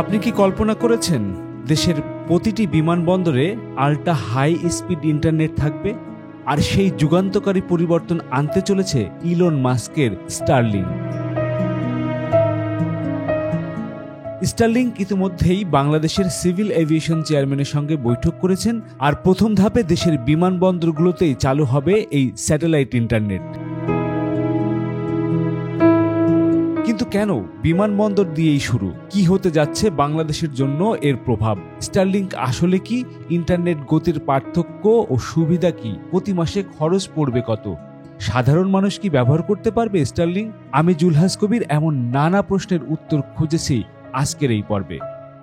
আপনি কি কল্পনা করেছেন দেশের প্রতিটি বিমানবন্দরে আল্ট্রা হাই স্পিড ইন্টারনেট থাকবে? আর সেই যুগান্তকারী পরিবর্তন আনতে চলেছে ইলন মাস্কের স্টারলিংক। স্টারলিংক ইতিমধ্যেই বাংলাদেশের সিভিল এভিয়েশন চেয়ারম্যানের সঙ্গে বৈঠক করেছেন, আর প্রথম ধাপে দেশের বিমানবন্দরগুলোতেই চালু হবে এই স্যাটেলাইট ইন্টারনেট। কিন্তু কেন বিমানবন্দর দিয়েই শুরু? কি হতে যাচ্ছে বাংলাদেশের জন্য এর প্রভাব? স্টারলিংক আসলে কি? ইন্টারনেট গতির পার্থক্য ও সুবিধা কি? প্রতি মাসে খরচ পড়বে কত? সাধারণ মানুষ কি ব্যবহার করতে পারবে স্টারলিংক? আমি জুলহাস কবির এমন নানা প্রশ্নের উত্তর খুঁজেছি আজকের এই পর্বে।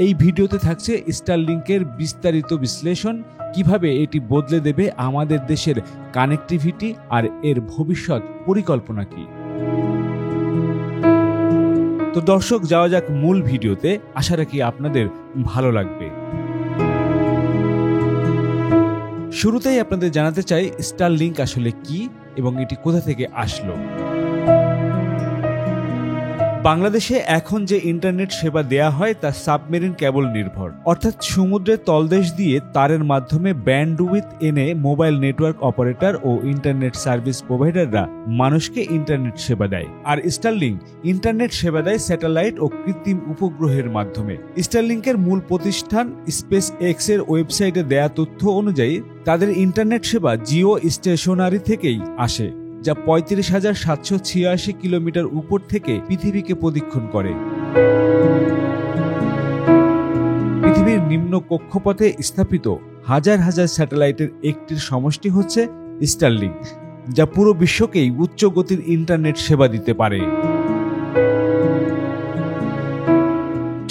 এই ভিডিওতে থাকছে স্টারলিংকের বিস্তারিত বিশ্লেষণ, কিভাবে এটি বদলে দেবে আমাদের দেশের কানেক্টিভিটি আর এর ভবিষ্যৎ পরিকল্পনা কি। তো দর্শক, যাওয়া যাক মূল ভিডিওতে। আশা রাখি আপনাদের ভালো লাগবে। শুরুতেই আপনাদের জানাতে চাই স্টারলিংক আসলে কি এবং এটি কোথা থেকে আসলো। বাংলাদেশে এখন যে ইন্টারনেট সেবা দেয়া হয় তা সাবমেরিন কেবল নির্ভর, অর্থাৎ সমুদ্রের তলদেশ দিয়ে তারের মাধ্যমে ব্যান্ডউইথ এনে মোবাইল নেটওয়ার্ক অপারেটর ও ইন্টারনেট সার্ভিস প্রোভাইডাররা মানুষকে ইন্টারনেট সেবা দেয়। আর স্টারলিংক ইন্টারনেট সেবা দেয় স্যাটেলাইট ও কৃত্রিম উপগ্রহের মাধ্যমে। স্টারলিংকের মূল প্রতিষ্ঠান স্পেস এক্স এর ওয়েবসাইটে দেয়া তথ্য অনুযায়ী তাদের ইন্টারনেট সেবা জিও স্টেশনারি থেকেই আসে, যা ৩৫,৭৮৬ কিলোমিটার উপর থেকে পৃথিবীকে প্রদক্ষিণ করে। পৃথিবীর নিম্ন কক্ষপথে স্থাপিত হাজার হাজার স্যাটেলাইটের একটির সমষ্টি হচ্ছে স্টারলিংক, যা পুরো বিশ্বকেই উচ্চ গতির ইন্টারনেট সেবা দিতে পারে।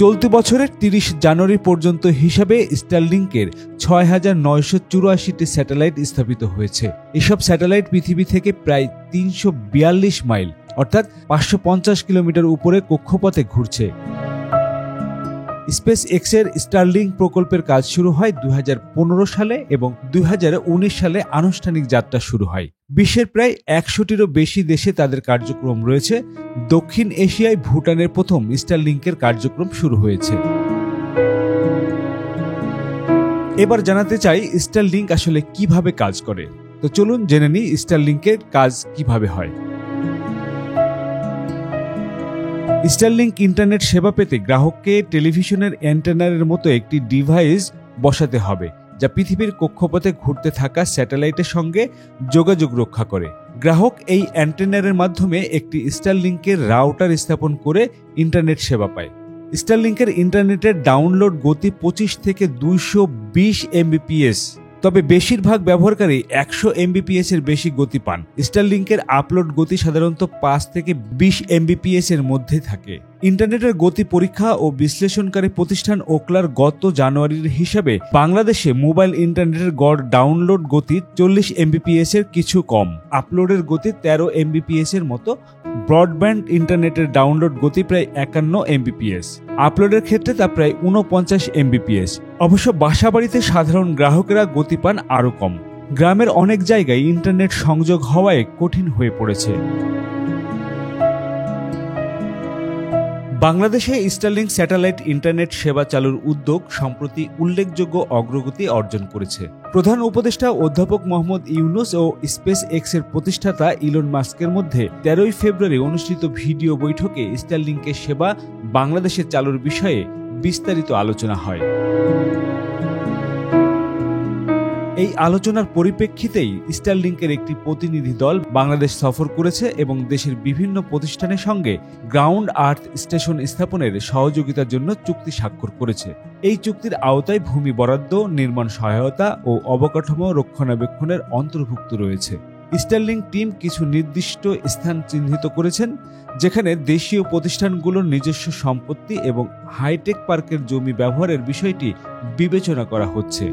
চলতি বছরের ৩০ জানুয়ারি পর্যন্ত হিসাবে স্টারলিংকের ৬,৯৮৪টি স্যাটেলাইট স্থাপিত হয়েছে। এসব স্যাটেলাইট পৃথিবী থেকে প্রায় ৩৪২ মাইল অর্থাৎ ৫৫০ কিলোমিটার উপরে কক্ষপথে ঘুরছে। স্পেস এক্স এর স্টারলিংক প্রকল্পের কাজ শুরু হয় ২০১৫ সালে এবং ২০১৯ সালে আনুষ্ঠানিক যাত্রা শুরু হয়। বিশ্বের প্রায় ১০০টিরও বেশি দেশে তাদের কার্যক্রম রয়েছে। দক্ষিণ এশিয়ায় ভুটানের প্রথম স্টারলিংকের কার্যক্রম শুরু হয়েছে। এবার জানাতে চাই স্টারলিংক আসলে কিভাবে কাজ করে। তো চলুন জেনে নিই স্টারলিংকের কাজ কিভাবে হয়। স্টারলিংক ইন্টারনেট সেবা পেতে গ্রাহককে টেলিভিশনের অ্যান্টেনার মতো একটি ডিভাইস বসাতে হবে, যা পৃথিবীর কক্ষপথে ঘুরতে থাকা স্যাটেলাইটের সঙ্গে যোগাযোগ রক্ষা করে। গ্রাহক এই অ্যান্টেনারের মাধ্যমে একটি স্টারলিংকের রাউটার স্থাপন করে ইন্টারনেট সেবা পায়। স্টারলিংকের ইন্টারনেটের ডাউনলোড গতি ২৫ থেকে ২২০ এমবিপিএস, তবে বেশিরভাগ ব্যবহারকারী ১০০ এমবিপিএস এর বেশি গতি পান। স্টারলিংকের আপলোড গতি সাধারণত ৫ থেকে ২০ এমবিপিএস এর মধ্যে থাকে। ইন্টারনেটের গতি পরীক্ষা ও বিশ্লেষণকারী প্রতিষ্ঠান ওকলার গত জানুয়ারির হিসাবে বাংলাদেশে মোবাইল ইন্টারনেটের গড় ডাউনলোড গতি ৪০ এমবিপিএস এর কিছু কম, আপলোডের গতি ১৩ এমবিপিএস এর মতো। ব্রডব্যান্ড ইন্টারনেটের ডাউনলোড গতি প্রায় ৫১ এমবিপিএস, আপলোডের ক্ষেত্রে তা প্রায় ৪৯ এমবিপিএস। অবশ্য বাসাবাড়িতে সাধারণ গ্রাহকেরা গতি পান আরও কম। গ্রামের অনেক জায়গায় ইন্টারনেট সংযোগ হওয়ায় কঠিন হয়ে পড়েছে। বাংলাদেশে স্টারলিংক স্যাটেলাইট ইন্টারনেট সেবা চালুর উদ্যোগ সম্প্রতি উল্লেখযোগ্য অগ্রগতি অর্জন করেছে। প্রধান উপদেষ্টা অধ্যাপক মোহাম্মদ ইউনুস ও স্পেস এক্স এর প্রতিষ্ঠাতা ইলন মাস্কের মধ্যে ১৩ ফেব্রুয়ারি অনুষ্ঠিত ভিডিও বৈঠকে স্টারলিংকের সেবা বাংলাদেশে চালুর বিষয়ে বিস্তারিত আলোচনা হয়। এই আলোচনার পরিপ্রেক্ষিতেই স্টারলিংকের একটি প্রতিনিধি দল বাংলাদেশ সফর করেছে এবং দেশের বিভিন্ন প্রতিষ্ঠানের সঙ্গে গ্রাউন্ড আর্থ স্টেশন স্থাপনের সহযোগিতার জন্য চুক্তি স্বাক্ষর করেছে। এই চুক্তির আওতায় ভূমি বরাদ্দ, নির্মাণ সহায়তা ও অবকাঠামো রক্ষণাবেক্ষণের অন্তর্ভুক্ত রয়েছে। স্টারলিংক টিম কিছু নির্দিষ্ট স্থান চিহ্নিত করেছেন, যেখানে দেশীয় প্রতিষ্ঠানগুলোর নিজস্ব সম্পত্তি এবং হাইটেক পার্কের জমি ব্যবহারের বিষয়টি বিবেচনা করা হচ্ছে।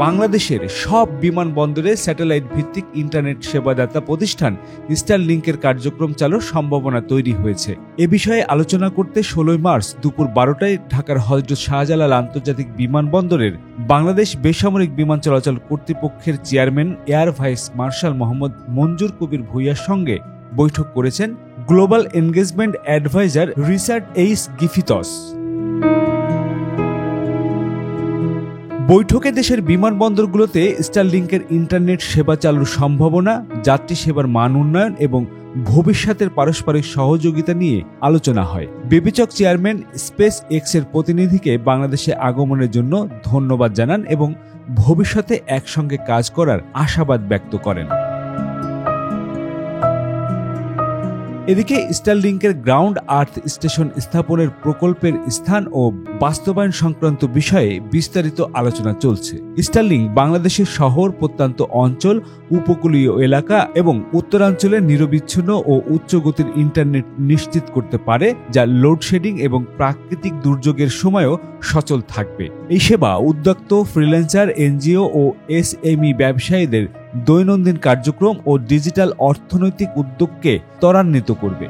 বাংলাদেশের সব বিমানবন্দরে স্যাটেলাইট ভিত্তিক ইন্টারনেট সেবাদাতা প্রতিষ্ঠান স্টারলিংকের কার্যক্রম চালুর সম্ভাবনা তৈরি হয়েছে। এ বিষয়ে আলোচনা করতে ১৬ মার্চ দুপুর ১২টায় ঢাকার হযরত শাহজালাল আন্তর্জাতিক বিমানবন্দরের বাংলাদেশ বেসামরিক বিমান চলাচল কর্তৃপক্ষের chairman air vice marshal Mohammad Manzur Kabir ভূঁইয়ার সঙ্গে বৈঠক করেছেন global engagement adviser Richard H Griffiths. বৈঠকে দেশের বিমানবন্দরগুলোতে স্টারলিংকের ইন্টারনেট সেবা চালুর সম্ভাবনা, যাত্রী সেবার মান উন্নয়ন এবং ভবিষ্যতের পারস্পরিক সহযোগিতা নিয়ে আলোচনা হয়। বিবেচক চেয়ারম্যান স্পেস এক্সের প্রতিনিধিকে বাংলাদেশে আগমনের জন্য ধন্যবাদ জানান এবং ভবিষ্যতে একসঙ্গে কাজ করার আশাবাদ ব্যক্ত করেন। এদিকে স্টারলিংকের গ্রাউন্ড আর্থ স্টেশন স্থাপনের প্রকল্পের স্থান ও বাস্তবায়ন সংক্রান্ত বিষয়ে বিস্তারিত আলোচনা চলছে। স্টারলিংক বাংলাদেশের শহর, প্রত্যন্ত অঞ্চল, উপকূলীয় এলাকা এবং উত্তরাঞ্চলে নিরবিচ্ছিন্ন ও উচ্চ গতির ইন্টারনেট নিশ্চিত করতে পারে, যা লোডশেডিং এবং প্রাকৃতিক দুর্যোগের সময়ও সচল থাকবে। এই সেবা উদ্যোক্ত, ফ্রিল্যান্সার, এনজিও ও এসএমই ব্যবসায়ীদের দৈনন্দিন কার্যক্রম ও ডিজিটাল অর্থনৈতিক উদ্যোগকে ত্বরান্বিত করবে।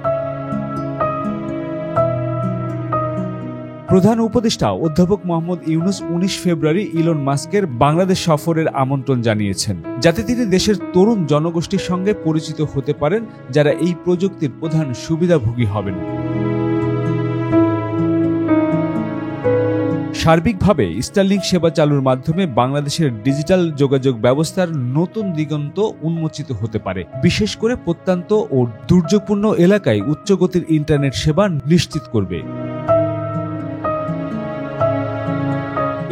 প্রধান উপদেষ্টা অধ্যাপক মোহাম্মদ ইউনূস ১৯ ফেব্রুয়ারি ইলন মাস্কের বাংলাদেশ সফরের আমন্ত্রণ জানিয়েছেন, যাতে তিনি দেশের তরুণ জনগোষ্ঠীর সঙ্গে পরিচিত হতে পারেন, যারা এই প্রযুক্তির প্রধান সুবিধাভোগী হবেন। সার্বিকভাবে স্টারলিংক সেবা চালুর মাধ্যমে বাংলাদেশের ডিজিটাল যোগাযোগ ব্যবস্থার নতুন দিগন্ত উন্মোচিত হতে পারে, বিশেষ করে প্রত্যন্ত ও দুর্যোগপূর্ণ এলাকায় উচ্চগতির ইন্টারনেট সেবা নিশ্চিত করবে।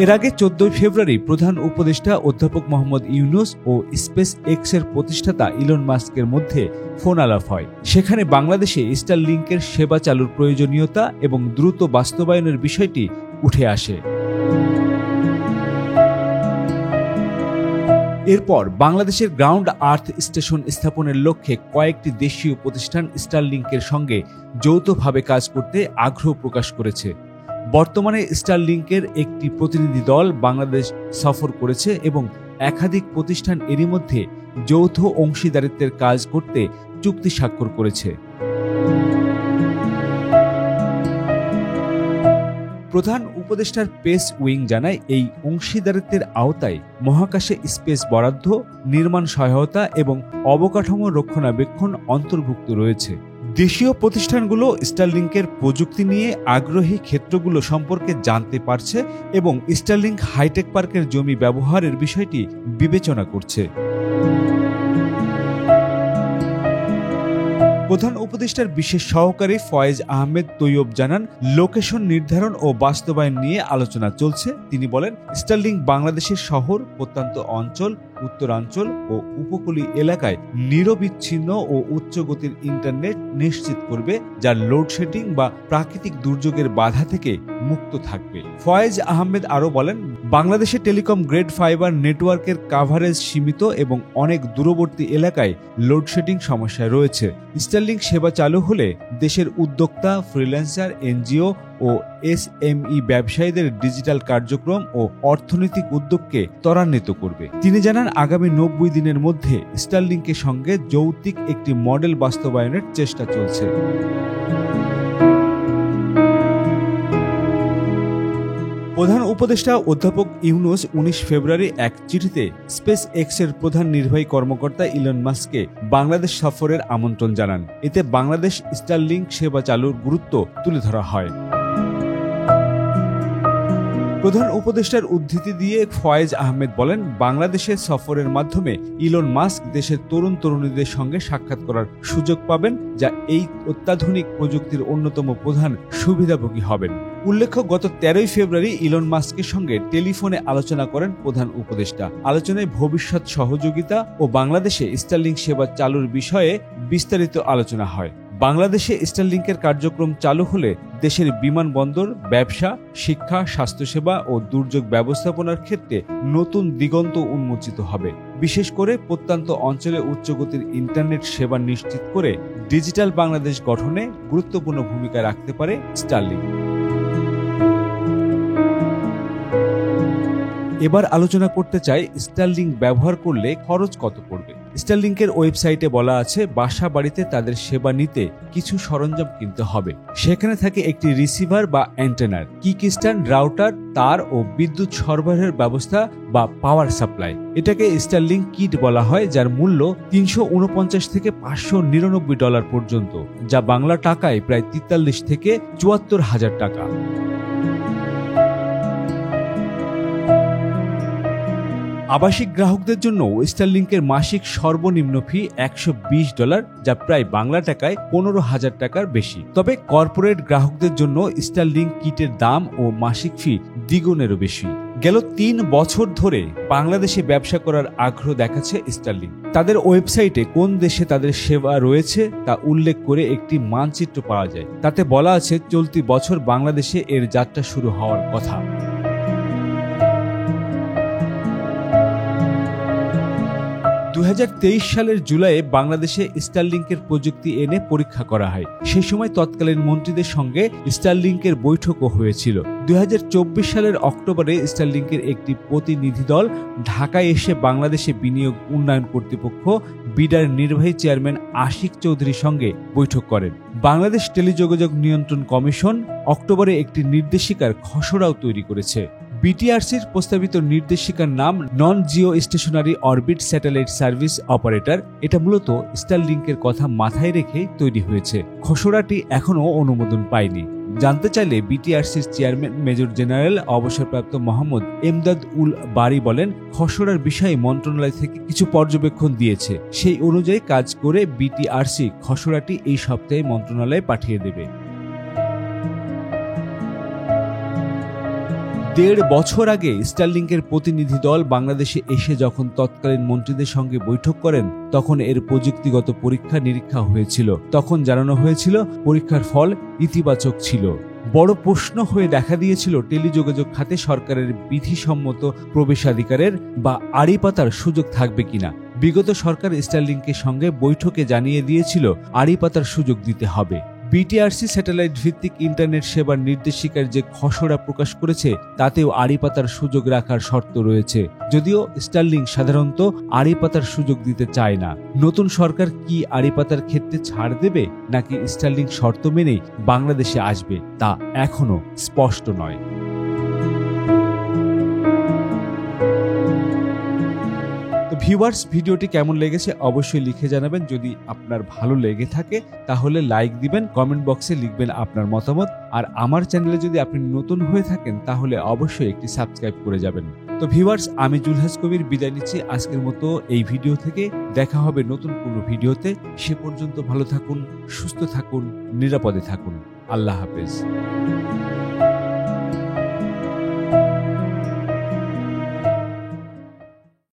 এর আগে ১৪ ফেব্রুয়ারি প্রধান উপদেষ্টা অধ্যাপক মোহাম্মদ ইউনূস ও স্পেস এক্সের প্রতিষ্ঠাতা ইলন মাস্কের মধ্যে ফোন আলাপ হয়। সেখানে বাংলাদেশে স্টারলিংকের সেবা চালুর প্রয়োজনীয়তা এবং দ্রুত বাস্তবায়নের বিষয়টি উঠে আসে। এরপর বাংলাদেশের গ্রাউন্ড আর্থ স্টেশন স্থাপনের লক্ষ্যে কয়েকটি দেশীয় প্রতিষ্ঠান স্টারলিংকের সঙ্গে যৌথভাবে কাজ করতে আগ্রহ প্রকাশ করেছে। বর্তমানে স্টারলিংকের একটি প্রতিনিধি দল বাংলাদেশ সফর করেছে এবং একাধিক প্রতিষ্ঠান এরই মধ্যে যৌথ অংশীদারিত্বের কাজ করতে চুক্তি স্বাক্ষর করেছে। প্রধান উপদেষ্টার প্রেস উইং জানায়, এই অংশীদারিত্বের আওতায় মহাকাশে স্পেস বরাদ্দ, নির্মাণ সহায়তা এবং অবকাঠামো রক্ষণাবেক্ষণ অন্তর্ভুক্ত রয়েছে। দেশীয় প্রতিষ্ঠানগুলো স্টারলিংকের প্রযুক্তি নিয়ে আগ্রহী ক্ষেত্রগুলো সম্পর্কে জানতে পারছে এবং স্টারলিংক হাইটেক পার্কের জমি ব্যবহারের বিষয়টি বিবেচনা করছে। প্রধান উপদেষ্টার বিশেষ সহকারী ফয়েজ আহমেদ তৈয়ব জানান, লোকেশন নির্ধারণ ও বাস্তবায়ন নিয়ে আলোচনা চলছে। তিনি বলেন, স্টারলিংক বাংলাদেশের শহর, প্রত্যন্ত অঞ্চল, উত্তরাঞ্চল ও উপকূলীয় এলাকায় নিরবিচ্ছিন্ন ও উচ্চ গতির ইন্টারনেট নিশ্চিত করবে, যা লোডশেডিং বা প্রাকৃতিক দুর্যোগের বাধা থেকে মুক্ত থাকবে। ফয়েজ আহমেদ আরও বলেন, বাংলাদেশে টেলিকম গ্রেড ফাইবার নেটওয়ার্কের কাভারেজ সীমিত এবং অনেক দূরবর্তী এলাকায় লোডশেডিং সমস্যা রয়েছে। স্টারলিংক সেবা চালু হলে দেশের উদ্যোক্তা, ফ্রিল্যান্সার, এনজিও ও এসএমই ব্যবসায়ীদের ডিজিটাল কার্যক্রম ও অর্থনৈতিক উদ্যোগকে ত্বরান্বিত করবে। তিনি জানান, আগামী ৯০ দিনের মধ্যে স্টারলিংকের সঙ্গে যৌক্তিক একটি মডেল বাস্তবায়নের চেষ্টা চলছে। প্রধান উপদেষ্টা অধ্যাপক ইউনূস ১৯ ফেব্রুয়ারি এক চিঠিতে স্পেস এক্সের প্রধান নির্বাহী কর্মকর্তা ইলন মাস্ককে বাংলাদেশ সফরের আমন্ত্রণ জানান। এতে বাংলাদেশ স্টারলিংক সেবা চালুর গুরুত্ব তুলে ধরা হয়। প্রধান উপদেষ্টার উদ্ধৃতি দিয়ে ফয়েজ আহমেদ বলেন, বাংলাদেশের সফরের মাধ্যমে ইলন মাস্ক দেশের তরুণ তরুণীদের সঙ্গে সাক্ষাৎ করার সুযোগ পাবেন, যা এই অত্যাধুনিক প্রযুক্তির অন্যতম প্রধান সুবিধাভোগী হবেন। উল্লেখ্য, গত ১৩ ফেব্রুয়ারি ইলন মাস্কের সঙ্গে টেলিফোনে আলোচনা করেন প্রধান উপদেষ্টা। আলোচনায় ভবিষ্যৎ সহযোগিতা ও বাংলাদেশে স্টারলিংক সেবা চালুর বিষয়ে বিস্তারিত আলোচনা হয়। বাংলাদেশে স্টারলিংকের কার্যক্রম চালু হলে দেশের বিমানবন্দর, ব্যবসা, শিক্ষা, স্বাস্থ্যসেবা ও দুর্যোগ ব্যবস্থাপনার ক্ষেত্রে নতুন দিগন্ত উন্মোচিত হবে। বিশেষ করে প্রত্যন্ত অঞ্চলে উচ্চগতির ইন্টারনেট সেবা নিশ্চিত করে ডিজিটাল বাংলাদেশ গঠনে গুরুত্বপূর্ণ ভূমিকা রাখতে পারে স্টারলিংক। এবার আলোচনা করতে চাই, স্টারলিংক ব্যবহার করলে খরচ কত পড়বে। স্টারলিংকের ওয়েবসাইটে বলা আছে বাসা বাড়িতে তাদের সেবা নিতে কিছু সরঞ্জাম কিনতে হবে। সেখানে থাকে একটি রিসিভার বা অ্যান্টেনার, কিকস্ট্যান্ড, রাউটার, তার ও বিদ্যুৎ সরবরাহের ব্যবস্থা বা পাওয়ার সাপ্লাই। এটাকে স্টারলিংক কিট বলা হয়, যার মূল্য $349 থেকে $599 পর্যন্ত, যা বাংলা টাকায় প্রায় 43 থেকে 74,000 টাকা। আবাসিক গ্রাহকদের জন্য স্টারলিংকের মাসিক সর্বনিম্ন ফি $120, যা প্রায় বাংলা টাকায় 15,000 টাকার বেশি। তবে কর্পোরেট গ্রাহকদের জন্য স্টারলিংক কিটের দাম ও মাসিক ফি দ্বিগুণেরও বেশি। গেল 3 বছর ধরে বাংলাদেশে ব্যবসা করার আগ্রহ দেখাচ্ছে স্টারলিংক। তাদের ওয়েবসাইটে কোন দেশে তাদের সেবা রয়েছে তা উল্লেখ করে একটি মানচিত্র পাওয়া যায়। তাতে বলা আছে চলতি বছর বাংলাদেশে এর যাত্রা শুরু হওয়ার কথা। 2023 সালের জুলাইয়ে বাংলাদেশে স্টারলিংকের প্রযুক্তি এনে পরীক্ষা করা হয়। সেই সময় তৎকালীন মন্ত্রীদের সঙ্গে স্টারলিংকের বৈঠকও হয়েছিল। 2024 সালের অক্টোবরে স্টারলিংকের একটি প্রতিনিধি দল ঢাকায় এসে বাংলাদেশে বিনিয়োগ উন্নয়ন কর্তৃপক্ষ বিডার নির্বাহী চেয়ারম্যান আশিক চৌধুরীর সঙ্গে বৈঠক করেন। বাংলাদেশ টেলিযোগাযোগ নিয়ন্ত্রণ কমিশন অক্টোবরে একটি নির্দেশিকার খসড়াও তৈরি করেছে। বিটিআরসির প্রস্তাবিত নির্দেশিকার নাম non geostationary orbit satellite service operator. এটা মূলত স্টারলিংকের কথা মাথায় রেখে তৈরি হয়েছে। খসড়াটি এখনও অনুমোদন পায়নি। জানতে চাইলে বিটিআরসির চেয়ারম্যান মেজর জেনারেল অবসরপ্রাপ্ত মোহাম্মদ এমদাদ উল বারী বলেন, খসড়ার বিষয়ে মন্ত্রণালয় থেকে কিছু পর্যবেক্ষণ দিয়েছে, সেই অনুযায়ী কাজ করে বিটিআরসি খসড়াটি এই সপ্তাহে মন্ত্রণালয়ে পাঠিয়ে দেবে। 1.5 বছর আগে স্টারলিংকের প্রতিনিধি দল বাংলাদেশে এসে যখন তৎকালীন মন্ত্রীদের সঙ্গে বৈঠক করেন, তখন এর প্রযুক্তিগত পরীক্ষা নিরীক্ষা হয়েছিল। তখন জানানো হয়েছিল পরীক্ষার ফল ইতিবাচক ছিল। বড় প্রশ্ন হয়ে দেখা দিয়েছিল টেলিযোগাযোগ খাতে সরকারের বিধিসম্মত প্রবেশাধিকারের বা আড়ি পাতার সুযোগ থাকবে কিনা। বিগত সরকার স্টারলিংকের সঙ্গে বৈঠকে জানিয়ে দিয়েছিল আড়ি পাতার সুযোগ দিতে হবে। বিটিআরসি স্যাটেলাইট ভিত্তিক ইন্টারনেট সেবার নির্দেশিকার যে খসড়া প্রকাশ করেছে তাতেও আড়ি পাতার সুযোগ রাখার শর্ত রয়েছে, যদিও স্টারলিংক সাধারণত আড়ি পাতার সুযোগ দিতে চায় না। নতুন সরকার কি আড়ি পাতার ক্ষেত্রে ছাড় দেবে নাকি স্টারলিংক শর্ত মেনেই বাংলাদেশে আসবে তা এখনো স্পষ্ট নয়। ভিউয়ার্স, ভিডিওটি কেমন লেগেছে অবশ্যই লিখে জানাবেন। যদি আপনার ভালো লেগে থাকে তাহলে লাইক দিবেন, কমেন্ট বক্সে লিখবেন আপনার মতামত। আর আমার চ্যানেলে যদি আপনি নতুন হয়ে থাকেন তাহলে অবশ্যই একটি সাবস্ক্রাইব করে যাবেন। তো ভিউয়ার্স, আমি জুলহাস কবির বিদায় নিচ্ছি আজকের মতো এই ভিডিও থেকে। দেখা হবে নতুন কোনো ভিডিওতে। সে পর্যন্ত ভালো থাকুন, সুস্থ থাকুন, নিরাপদে থাকুন। আল্লাহ হাফেজ।